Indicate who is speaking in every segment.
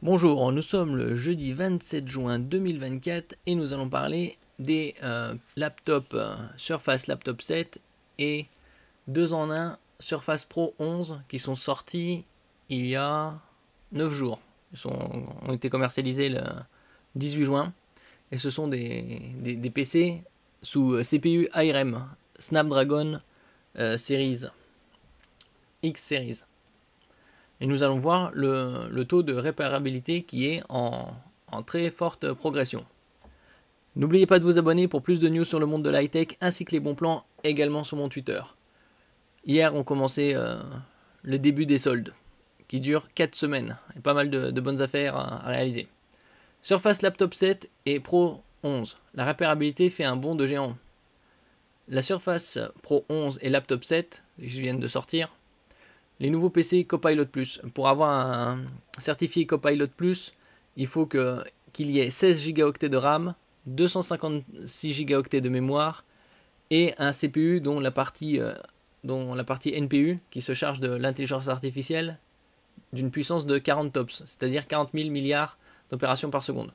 Speaker 1: Bonjour, nous sommes le jeudi 27 juin 2024 et nous allons parler des laptops Surface Laptop 7 et 2 en 1 Surface Pro 11 qui sont sortis il y a 9 jours. Ils ont été commercialisés le 18 juin et ce sont des PC sous CPU ARM Snapdragon Series X Series. Et nous allons voir le taux de réparabilité qui est en très forte progression. N'oubliez pas de vous abonner pour plus de news sur le monde de l'high-tech ainsi que les bons plans également sur mon Twitter. Hier, on commençait le début des soldes qui durent 4 semaines et pas mal de bonnes affaires à réaliser. Surface Laptop 7 et Pro 11. La réparabilité fait un bond de géant. La Surface Pro 11 et Laptop 7, qui viennent de sortir, les nouveaux PC Copilot+. Pour avoir un certifié Copilot+, il faut qu'il y ait 16 Go de RAM, 256 Go de mémoire et un CPU dont la partie NPU qui se charge de l'intelligence artificielle d'une puissance de 40 TOPS, c'est-à-dire 40 000 milliards d'opérations par seconde.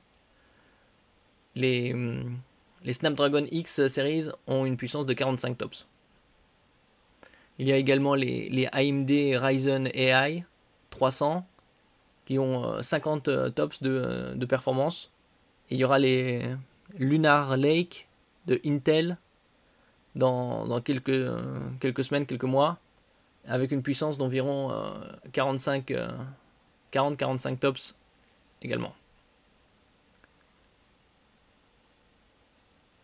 Speaker 1: Les Snapdragon X Series ont une puissance de 45 TOPS. Il y a également les AMD Ryzen AI 300 qui ont 50 TOPS de performance. Et il y aura les Lunar Lake de Intel dans quelques semaines, quelques mois, avec une puissance d'environ 40-45 TOPS également.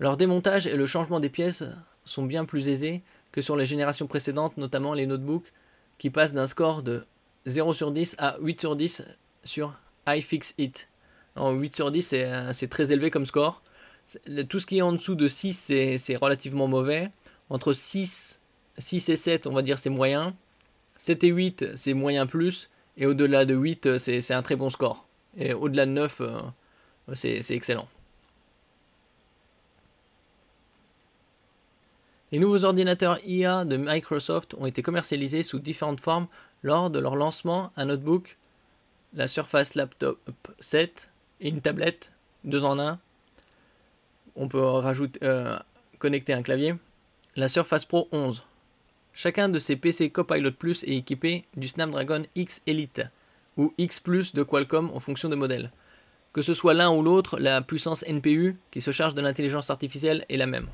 Speaker 1: Leur démontage et le changement des pièces sont bien plus aisés que sur les générations précédentes, notamment les notebooks, qui passent d'un score de 0 sur 10 à 8 sur 10 sur iFixit. Alors 8 sur 10, c'est très élevé comme score. Tout ce qui est en dessous de 6, c'est relativement mauvais. Entre 6 et 7, on va dire, c'est moyen. 7 et 8, c'est moyen plus. Et au-delà de 8, c'est un très bon score. Et au-delà de 9, c'est excellent. Les nouveaux ordinateurs IA de Microsoft ont été commercialisés sous différentes formes lors de leur lancement, un notebook, la Surface Laptop 7 et une tablette, 2 en 1. On peut connecter un clavier. La Surface Pro 11. Chacun de ces PC Copilot Plus est équipé du Snapdragon X Elite ou X Plus de Qualcomm en fonction des modèles. Que ce soit l'un ou l'autre, la puissance NPU qui se charge de l'intelligence artificielle est la même.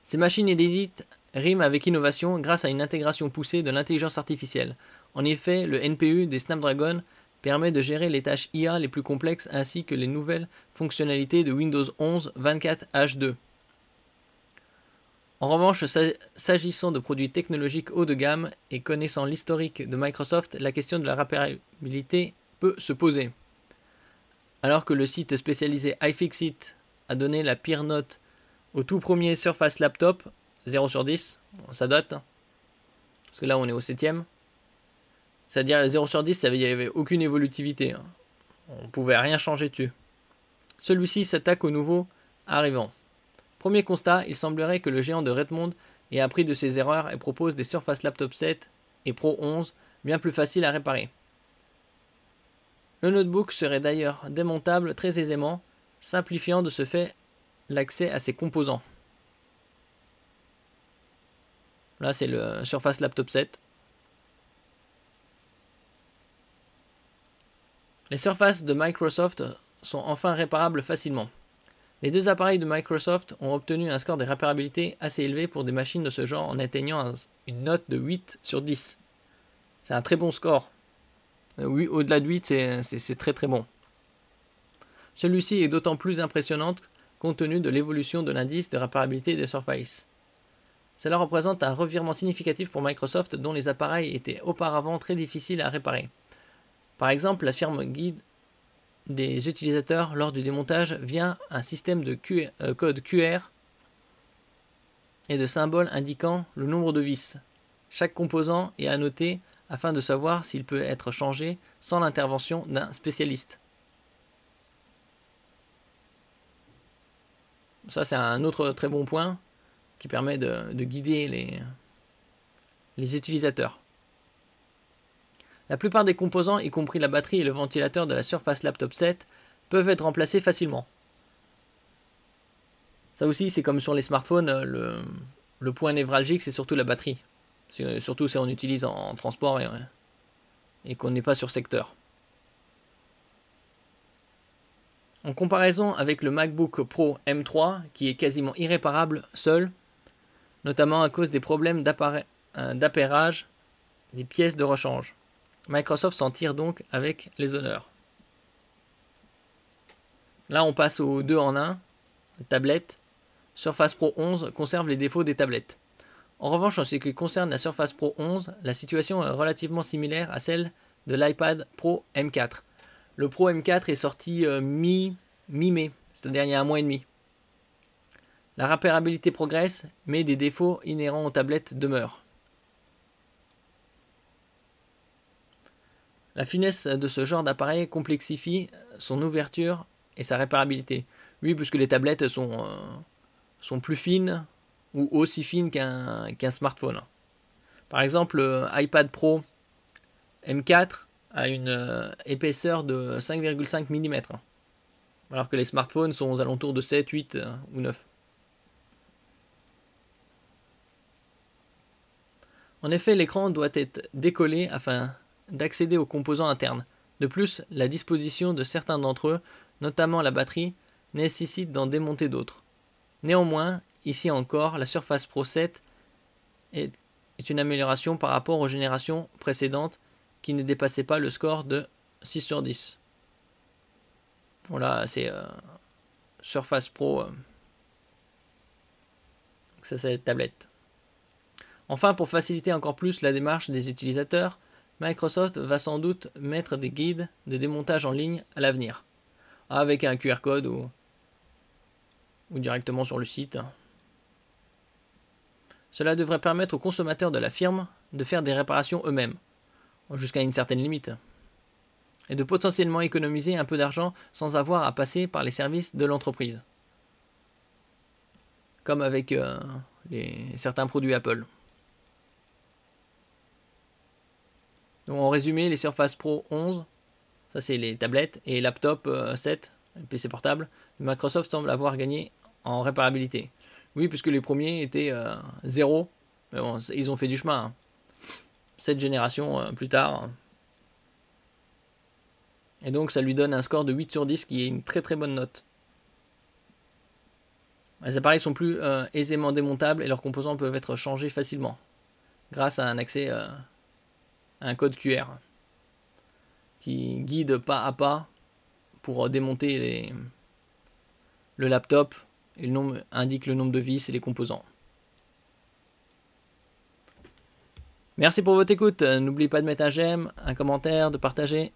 Speaker 1: Ces machines inédites riment avec innovation grâce à une intégration poussée de l'intelligence artificielle. En effet, le NPU des Snapdragon permet de gérer les tâches IA les plus complexes ainsi que les nouvelles fonctionnalités de Windows 11 24H2. En revanche, s'agissant de produits technologiques haut de gamme et connaissant l'historique de Microsoft, la question de la réparabilité peut se poser. Alors que le site spécialisé iFixit a donné la pire note au tout premier Surface Laptop, 0 sur 10, ça date, hein, parce que là on est au 7ème. C'est-à-dire 0 sur 10, il n'y avait aucune évolutivité, hein. On ne pouvait rien changer dessus. Celui-ci s'attaque aux nouveaux arrivants. Premier constat, il semblerait que le géant de Redmond ait appris de ses erreurs et propose des Surface Laptop 7 et Pro 11 bien plus faciles à réparer. Le notebook serait d'ailleurs démontable très aisément, simplifiant de ce fait l'accès à ses composants. Là, c'est le Surface Laptop 7. Les surfaces de Microsoft sont enfin réparables facilement. Les deux appareils de Microsoft ont obtenu un score de réparabilité assez élevé pour des machines de ce genre en atteignant une note de 8 sur 10. C'est un très bon score. Oui, au-delà de 8, c'est très très bon. Celui-ci est d'autant plus impressionnant compte tenu de l'évolution de l'indice de réparabilité des Surface. Cela représente un revirement significatif pour Microsoft dont les appareils étaient auparavant très difficiles à réparer. Par exemple, la firme guide des utilisateurs lors du démontage via un système de code QR et de symboles indiquant le nombre de vis. Chaque composant est annoté afin de savoir s'il peut être changé sans l'intervention d'un spécialiste. Ça, c'est un autre très bon point qui permet de guider les utilisateurs. La plupart des composants, y compris la batterie et le ventilateur de la Surface Laptop 7, peuvent être remplacés facilement. Ça aussi, c'est comme sur les smartphones, le point névralgique, c'est surtout la batterie. Surtout si on utilise en transport et qu'on n'est pas sur secteur. En comparaison avec le MacBook Pro M3, qui est quasiment irréparable seul, notamment à cause des problèmes d'appairage des pièces de rechange. Microsoft s'en tire donc avec les honneurs. Là, on passe au 2 en 1, tablette. Surface Pro 11 conserve les défauts des tablettes. En revanche, en ce qui concerne la Surface Pro 11, la situation est relativement similaire à celle de l'iPad Pro M4. Le Pro M4 est sorti mi-mai, c'est-à-dire il y a un mois et demi. La réparabilité progresse, mais des défauts inhérents aux tablettes demeurent. La finesse de ce genre d'appareil complexifie son ouverture et sa réparabilité. Oui, puisque les tablettes sont plus fines ou aussi fines qu'un smartphone. Par exemple, le iPad Pro M4 a une épaisseur de 5,5 mm, alors que les smartphones sont aux alentours de 7, 8 ou 9. En effet, l'écran doit être décollé afin d'accéder aux composants internes. De plus, la disposition de certains d'entre eux, notamment la batterie, nécessite d'en démonter d'autres. Néanmoins, ici encore, la Surface Pro 7 est une amélioration par rapport aux générations précédentes qui ne dépassaient pas le score de 6 sur 10. Voilà, c'est Surface Pro. Ça, c'est la tablette. Enfin, pour faciliter encore plus la démarche des utilisateurs, Microsoft va sans doute mettre des guides de démontage en ligne à l'avenir, avec un QR code ou directement sur le site. Cela devrait permettre aux consommateurs de la firme de faire des réparations eux-mêmes, jusqu'à une certaine limite, et de potentiellement économiser un peu d'argent sans avoir à passer par les services de l'entreprise, comme avec certains produits Apple. Donc en résumé, les Surface Pro 11, ça c'est les tablettes, et laptop 7, le PC portable, Microsoft semble avoir gagné en réparabilité. Oui, puisque les premiers étaient 0, mais bon, ils ont fait du chemin. 7 générations plus tard. Et donc ça lui donne un score de 8 sur 10 qui est une très très bonne note. Les appareils sont plus aisément démontables et leurs composants peuvent être changés facilement grâce à un accès à un code QR qui guide pas à pas pour démonter le laptop et indique le nombre de vis et les composants. Merci pour votre écoute. N'oubliez pas de mettre un j'aime, un commentaire, de partager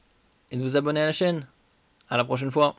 Speaker 1: et de vous abonner à la chaîne. À la prochaine fois.